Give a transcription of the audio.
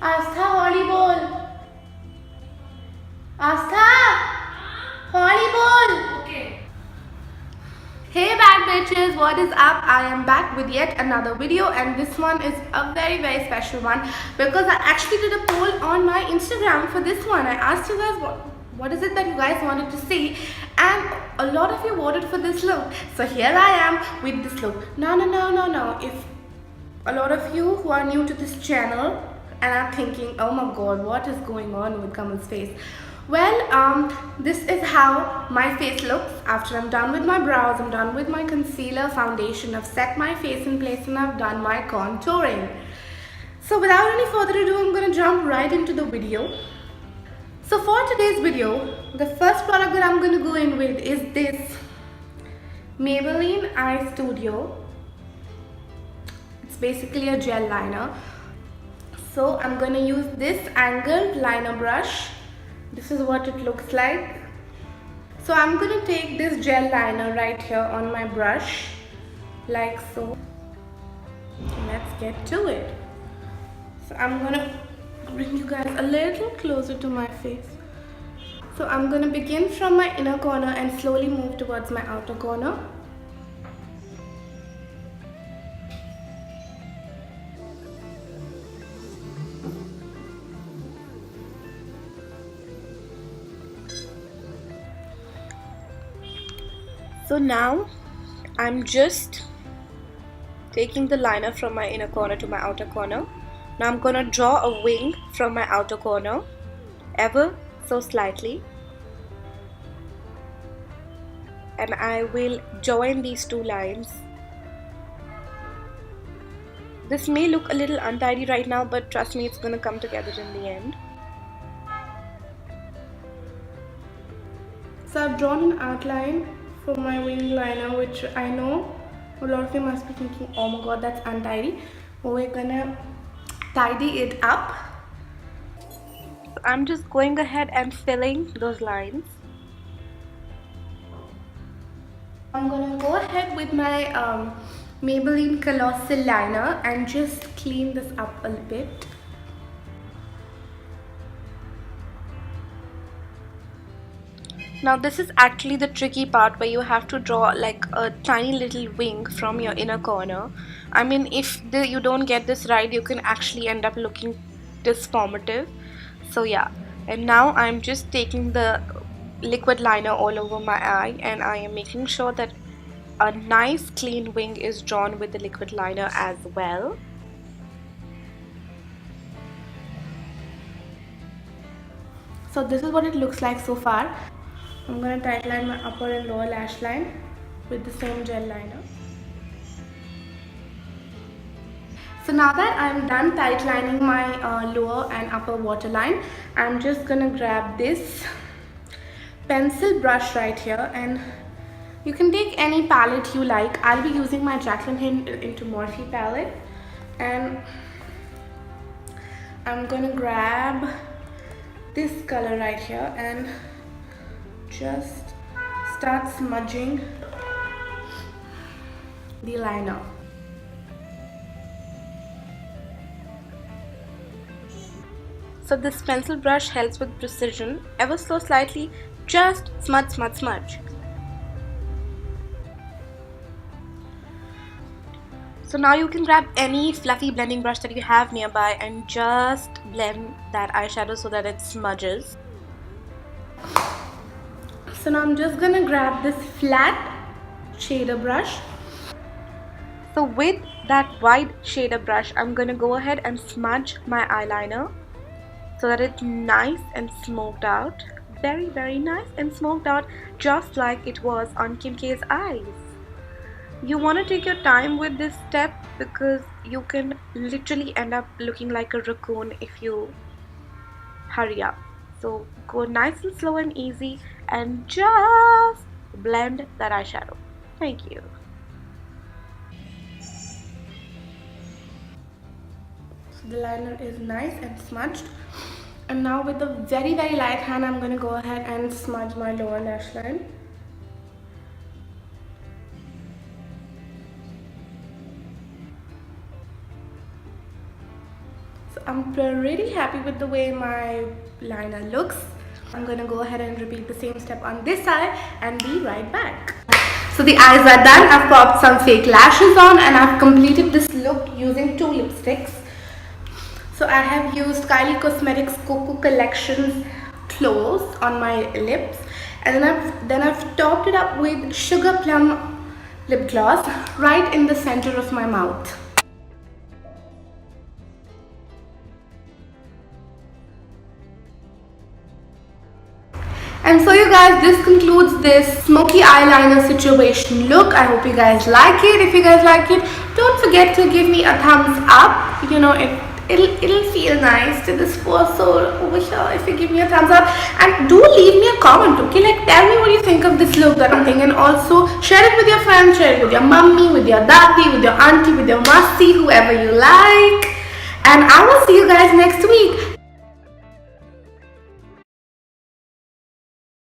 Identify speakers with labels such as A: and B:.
A: आस्था हौली बोल। आस्था हौली बोल। Okay. Hey bad bitches, what is up? I am back with yet another video, and this one is a very special one because I actually did a poll on my Instagram for this one. I asked you guys what is it that you guys wanted to see, and a lot of you voted for this look. So here I am with this look. No. If a lot of you who are new to this channel and are thinking, oh my god, what is going on with Kamal's face? Well, this is how my face looks after I'm done with my brows, I'm done with my concealer, foundation, I've set my face in place, and I've done my contouring. So without any further ado, I'm gonna jump right into the video. So for today's video, the first product that I'm gonna go in with is this Maybelline Eye Studio. It's basically a gel liner. So I'm gonna use this angled liner brush. This is what it looks like. So I'm gonna take this gel liner right here on my brush, like so. Let's get to it. So I'm gonna bring you guys a little closer to my face. So I'm gonna begin from my inner corner and slowly move towards my outer corner. So now I'm just taking the liner from my inner corner to my outer corner. Now I'm gonna draw a wing from my outer corner, ever so slightly, and I will join these two lines. This may look a little untidy right now, but trust me, it's gonna come together in the end. So I've drawn an outline for my wing liner, which I know a lot of you must be thinking, oh my god, that's untidy. But we're gonna tidy it up. I'm just going ahead and filling those lines. I'm gonna go ahead with my Maybelline Colossal liner and just clean this up a bit. Now this is actually the tricky part where you have to draw like a tiny little wing from your inner corner. I mean, if you don't get this right, you can actually end up looking disformative. So yeah, and now I'm just taking the liquid liner all over my eye, and I am making sure that a nice clean wing is drawn with the liquid liner as well. So this is what it looks like so far. I'm going to tightline my upper and lower lash line with the same gel liner. So now that I'm done tightlining my lower and upper waterline, I'm just going to grab this pencil brush right here, and you can take any palette you like. I'll be using my Jaclyn Hill into Morphe palette, and I'm going to grab this color right here and just start smudging the liner. So this pencil brush helps with precision, ever so slightly, just smudge. So now you can grab any fluffy blending brush that you have nearby and just blend that eyeshadow so that it smudges. So now I'm just gonna grab this flat shader brush. So with that wide shader brush, I'm gonna go ahead and smudge my eyeliner so that it's nice and smoked out. Very nice and smoked out, just like it was on Kim K's eyes. You want to take your time with this step because you can literally end up looking like a raccoon if you hurry up. So go nice and slow and easy and just blend that eyeshadow. Thank you. So the liner is nice and smudged, and now with a very light hand, I'm going to go ahead and smudge my lower lash line. So I'm pretty happy with the way my liner looks. I'm gonna go ahead and repeat the same step on this eye and be right back. So the eyes are done. I've popped some fake lashes on and I've completed this look using 2 lipsticks. So I have used Kylie Cosmetics Coco Collections Close on my lips, and then I've topped it up with Sugar Plum lip gloss right in the center of my mouth. And so you guys, this concludes this smoky eyeliner situation look. I hope you guys like it. If you guys like it, don't forget to give me a thumbs up. You know, it'll feel nice to this poor soul over here if you give me a thumbs up. And do leave me a comment, okay? Like, tell me what you think of this look that I'm thinking. And also share it with your friends, share it with your mummy, with your daddy, with your auntie, with your masi, whoever you like. And I will see you guys next week.